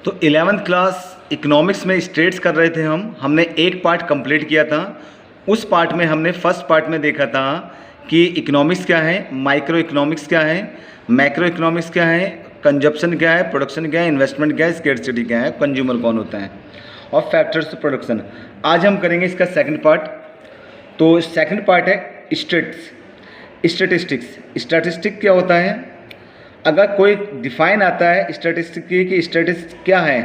तो 11th class economics में states कर रहे थे हमने एक पार्ट कंप्लीट किया था। उस पार्ट में हमने फर्स्ट पार्ट में देखा था कि इकोनॉमिक्स क्या है, माइक्रो इकोनॉमिक्स क्या है, मैक्रो इकोनॉमिक्स क्या है, कंजप्शन क्या है, प्रोडक्शन क्या है, इन्वेस्टमेंट क्या है, स्केर्सिटी क्या है, कंज्यूमर कौन होता है और फैक्टर्स ऑफ प्रोडक्शन। आज हम करेंगे इसका सेकंड पार्ट। तो सेकंड पार्ट है स्टैटिस्टिक्स। स्टैटिस्टिक क्या होता है? अगर कोई डिफाइन आता है स्टैटिस्टिक की कि स्टैटिस्टिक क्या है,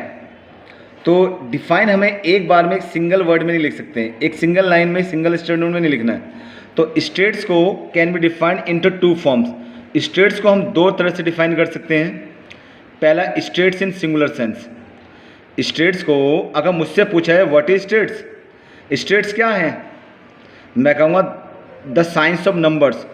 तो डिफाइन हमें एक बार में एक सिंगल वर्ड में नहीं लिख सकते, एक सिंगल लाइन में, सिंगल स्टेटमेंट में नहीं लिखना है। तो स्टेट्स को can be defined into two forms. States को हम दो तरह से डिफाइन कर सकते हैं। पहला, states in singular sense. States को अगर मुझसे पूछा है व्हाट इज स्टेट्स, स्टेट्स क्या हैं, मैं कहूँगा द साइंस ऑफ नंबर्स।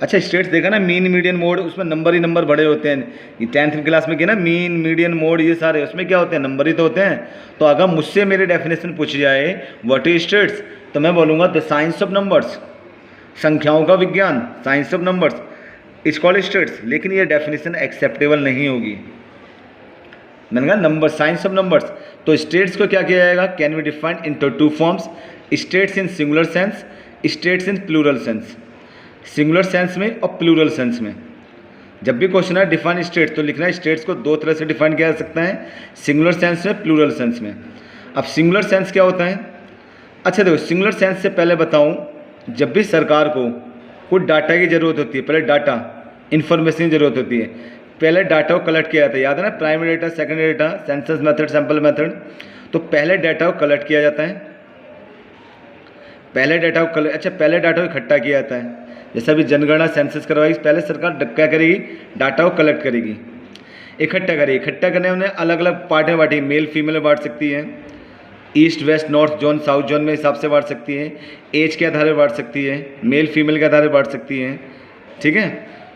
अच्छा, स्टेट्स देखा ना, मीन मीडियन मोड, उसमें नंबर ही नंबर बड़े होते हैं। ये 10th क्लास में किया ना, मीन मीडियन मोड, ये सारे उसमें क्या होते हैं, नंबर ही तो होते हैं। तो अगर मुझसे मेरी डेफिनेशन पूछी जाए व्हाट इज स्टेट्स, तो मैं बोलूँगा द साइंस ऑफ नंबर्स, संख्याओं का विज्ञान, science of numbers is called stats. लेकिन ये डेफिनेशन एक्सेप्टेबल नहीं होगी। मैंने कहा नंबर, साइंस ऑफ नंबर्स। तो स्टेट्स को क्या किया जाएगा, can be defined into two forms, stats in singular sense, stats in plural sense. Singular sense में और प्लूरल सेंस में। जब भी क्वेश्चन है डिफाइन स्टेट्स, तो लिखना है स्टेट्स को दो तरह से डिफाइन किया जा सकता है, सिंगुलर सेंस में, प्लूरल सेंस में। अब सिंगुलर सेंस क्या होता है? अच्छा देखो, सिंगुलर सेंस से पहले बताऊं, जब भी सरकार को कुछ डाटा की ज़रूरत होती है, पहले डाटा इन्फॉर्मेशन की ज़रूरत होती है, पहले डाटा को कलेक्ट किया जाता है। याद है ना, primary data, secondary data, census method, sample method. तो पहले डाटा को कलेक्ट किया जाता है, पहले डाटा को अच्छा पहले डाटा को इकट्ठा किया जाता है। जैसे अभी जनगणना सेंसस करवाई, पहले सरकार क्या करेगी, डाटा को कलेक्ट करेगी, इकट्ठा करेगी। इकट्ठा करने में उन्हें अलग अलग पार्ट में बांटी, मेल फीमेल में बांट सकती है, east west north zone south zone में हिसाब से बांट सकती है, एज के आधार पर बांट सकती है, मेल फीमेल के आधार पर बांट सकती है। ठीक है,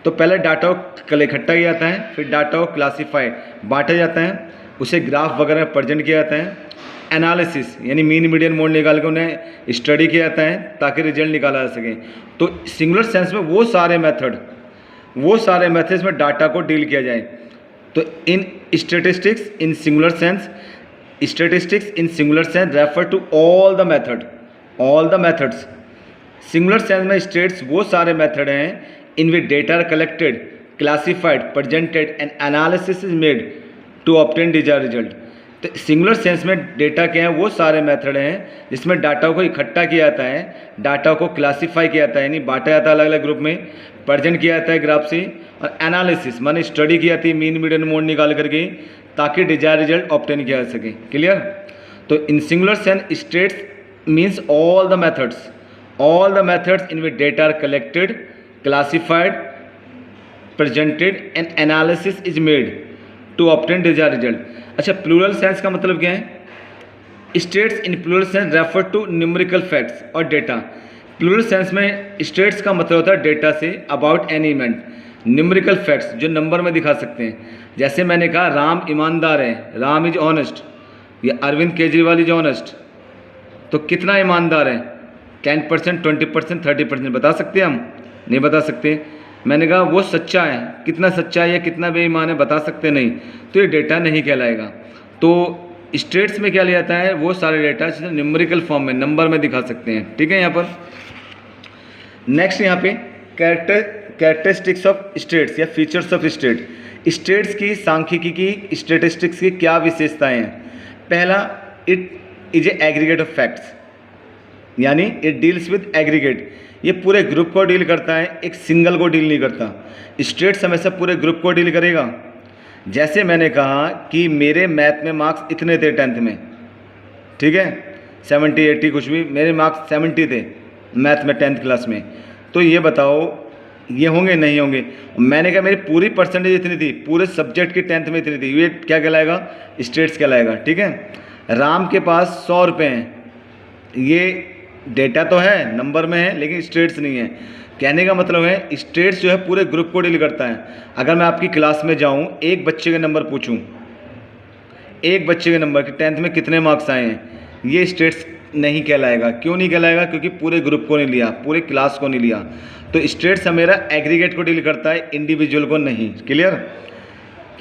तो पहले डाटा को इकट्ठा किया जाता है, फिर डाटा को क्लासीफाई बांटा जाता है, उसे ग्राफ वगैरह प्रेजेंट किया जाता है, एनालिसिस यानी मीन मीडियन मोड निकाल के उन्हें स्टडी किया जाता है ताकि रिजल्ट निकाला जा सके। तो सिंगुलर सेंस में वो सारे मेथड्स में डाटा को डील किया जाए। तो in statistics in singular sense, statistics in singular sense refer to all the methods. Singular sense में स्टेट्स वो सारे मेथड हैं in which data are collected, classified, presented and analysis is made to obtain desired result. तो singular sense में data क्या है, वो सारे मेथड हैं जिसमें डाटा को इकट्ठा किया जाता है, डाटा को क्लासीफाई किया जाता है यानी बांटा जाता है अलग अलग ग्रुप में, प्रेजेंट किया जाता है ग्राफ से, और एनालिसिस माने स्टडी की जाती है मीन मीडियन मोड निकाल करके ताकि डिजायर रिजल्ट ऑब्टेन किया जा सके। क्लियर? तो in singular sense stats means all the methods in which data are collected, classified, presented and analysis is made to obtain desired result. अच्छा, प्लूरल सेंस का मतलब क्या है? Stats in plural sense refer to numerical facts और data. Plural sense में stats का मतलब होता है डेटा से about any event, numerical facts जो नंबर में दिखा सकते हैं। जैसे मैंने कहा राम ईमानदार है, राम इज ऑनेस्ट, या अरविंद केजरीवाल इज ऑनेस्ट, तो कितना ईमानदार है, 10%, 20%, 30% बता सकते हैं हम? नहीं बता सकते। मैंने कहा वो सच्चा है, कितना सच्चा है या कितना बेईमान है बता सकते नहीं, तो ये डेटा नहीं कहलाएगा। तो स्टेट्स में क्या लिया जाता है, वो सारे डेटा जिसे न्यूमेरिकल फॉर्म में, नंबर में दिखा सकते हैं। ठीक है, यहाँ पर नेक्स्ट यहाँ पे कैरेक्टरिस्टिक्स ऑफ स्टेट्स या फीचर्स ऑफ स्टेट। स्टेट्स की सांख्यिकी की, स्टेटिस्टिक्स की क्या विशेषताएँ हैं? पहला, it is a aggregate of facts, यानी इट डील्स विद एग्रीगेट, ये पूरे ग्रुप को डील करता है, एक सिंगल को डील नहीं करता। स्टेट्स हमेशा पूरे ग्रुप को डील करेगा। जैसे मैंने कहा कि मेरे मैथ में मार्क्स इतने थे 10th में, ठीक है, 70 80 कुछ भी, मेरे मार्क्स 70 थे मैथ में 10th क्लास में, तो ये बताओ ये होंगे नहीं होंगे? मैंने कहा मेरी पूरी परसेंटेज इतनी थी, पूरे सब्जेक्ट की 10th में इतनी थी, ये क्या कहलाएगा, स्टेट्स कहलाएगा। ठीक है, राम के पास 100 रुपये हैं, ये डेटा तो है, नंबर में है, लेकिन स्टेट्स नहीं है। कहने का मतलब है स्टेट्स जो है पूरे ग्रुप को डील करता है। अगर मैं आपकी क्लास में जाऊं, एक बच्चे के नंबर पूछूं, एक बच्चे के नंबर कि 10th में कितने मार्क्स आए हैं, ये स्टेट्स नहीं कहलाएगा। क्यों नहीं कहलाएगा? क्योंकि पूरे ग्रुप को नहीं लिया, पूरे क्लास को नहीं लिया। तो स्टेट्स मेरा एग्रीगेट को डील करता है, इंडिविजुअल को नहीं। क्लियर?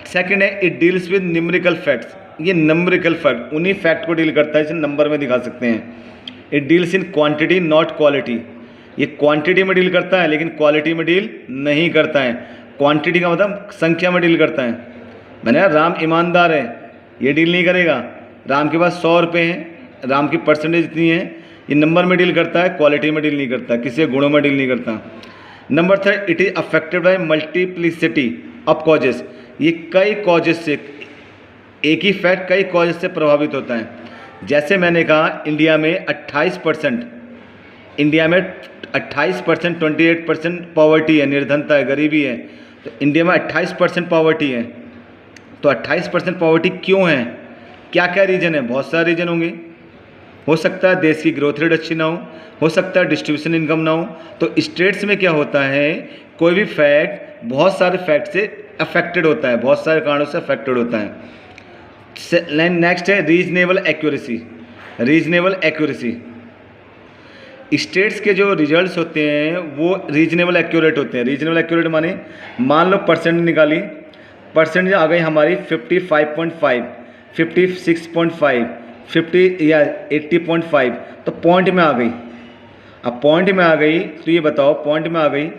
सेकंड है, it deals with numerical facts. ये नंबरिकल फैक्ट, उन्हीं फैक्ट को डील करता है जिसे नंबर में दिखा सकते हैं। It deals in quantity not quality, ये क्वांटिटी में डील करता है लेकिन क्वालिटी में डील नहीं करता है। क्वांटिटी का मतलब संख्या में डील करता है। मैंने कहा राम ईमानदार है, ये डील नहीं करेगा। राम के पास 100 रुपये हैं, राम की परसेंटेज इतनी है, ये नंबर में डील करता है, क्वालिटी में डील नहीं करता, किसी गुणों में डील नहीं करता। Number 3, it is affected by multiplicity of causes, ये कई कॉजेस से, एक ही फैक्ट कई कॉजेस से प्रभावित होता है। जैसे मैंने कहा इंडिया में 28%, इंडिया में 28%, 28% पॉवर्टी है, निर्धनता है, गरीबी है। तो इंडिया में 28% पॉवर्टी है, तो 28% पॉवर्टी क्यों है, क्या क्या रीज़न है? बहुत सारे रीज़न होंगे। हो सकता है देश की ग्रोथ रेट अच्छी ना हो सकता है डिस्ट्रीब्यूशन इनकम ना हो। तो स्टेट्स में क्या होता है, कोई भी फैक्ट बहुत सारे फैक्ट से अफेक्टेड होता है, बहुत सारे कारणों से अफेक्टेड होता है। नेक्स्ट है reasonable accuracy. Reasonable accuracy, states के जो रिजल्ट्स होते हैं वो रीजनेबल एक्यूरेट होते हैं। रीजनेबल एक्यूरेट माने, मान लो परसेंट निकाली, परसेंटेज आ गई हमारी 55.5, 56.5, 50 या 80.5, तो पॉइंट में आ गई। अब पॉइंट में आ गई तो ये बताओ पॉइंट में आ गई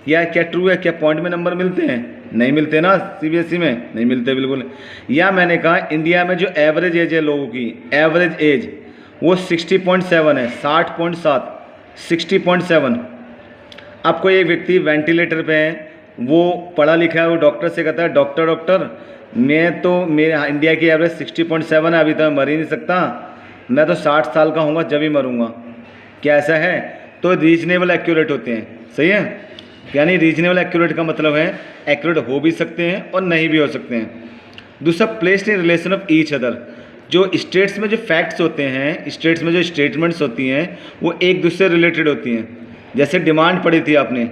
या क्या ट्रू है, क्या पॉइंट में नंबर मिलते हैं? नहीं मिलते ना, सीबीएसई में नहीं मिलते बिल्कुल। या मैंने कहा इंडिया में जो एवरेज एज है लोगों की, एवरेज एज वो 60.7 है, 60.7, 60.7। अब कोई एक व्यक्ति वेंटिलेटर पे है, वो पढ़ा लिखा है, वो डॉक्टर से कहता है डॉक्टर मेरे इंडिया की एवरेज 60.7 है, अभी तो मैं मर ही नहीं सकता, मैं तो 60 साल का होऊंगा जब ही मरूंगा। क्या ऐसा है? तो रीजनेबल एक्यूरेट होते हैं, सही है। यानी रीजनेबल एक्यूरेट का मतलब है एक्यूरेट हो भी सकते हैं और नहीं भी हो सकते हैं। दूसरा, placed in relation of each other, जो स्टेट्स में जो फैक्ट्स होते हैं, स्टेट्स में जो स्टेटमेंट्स होती हैं वो एक दूसरे से रिलेटेड होती हैं। जैसे डिमांड पढ़ी थी आपने,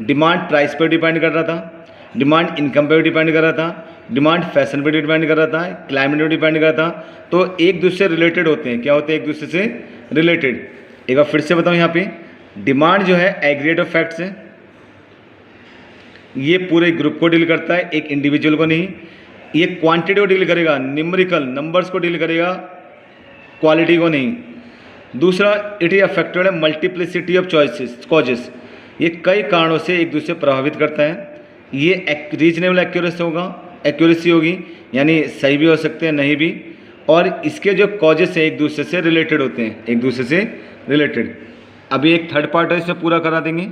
डिमांड प्राइस पर डिपेंड कर रहा था, डिमांड इनकम पर डिपेंड कर रहा था, डिमांड फैशन पर डिपेंड कर रहा था, क्लाइमेट पर डिपेंड कर रहा था। तो एक दूसरे से रिलेटेड होते हैं। क्या होते हैं? एक दूसरे से रिलेटेड। एक बार फिर से बताऊँ, यहाँ पे डिमांड जो है एग्रीगेट ऑफ फैक्ट्स है, ये पूरे ग्रुप को डील करता है, एक इंडिविजुअल को नहीं। ये क्वांटिटी को डील करेगा, न्यूमेरिकल नंबर्स को डील करेगा, क्वालिटी को नहीं। दूसरा, इट इज अफेक्टेड है मल्टीप्लिसिटी ऑफ चॉइसेस कॉजेस, ये कई कारणों से एक दूसरे प्रभावित करता है। ये रीजनेबल एक्यूरेसी होगी, यानी सही भी हो सकते हैं नहीं भी। और इसके जो कॉजेस है एक दूसरे से रिलेटेड होते हैं, एक दूसरे से रिलेटेड। अभी एक थर्ड पार्ट है, इसमें पूरा करा देंगे।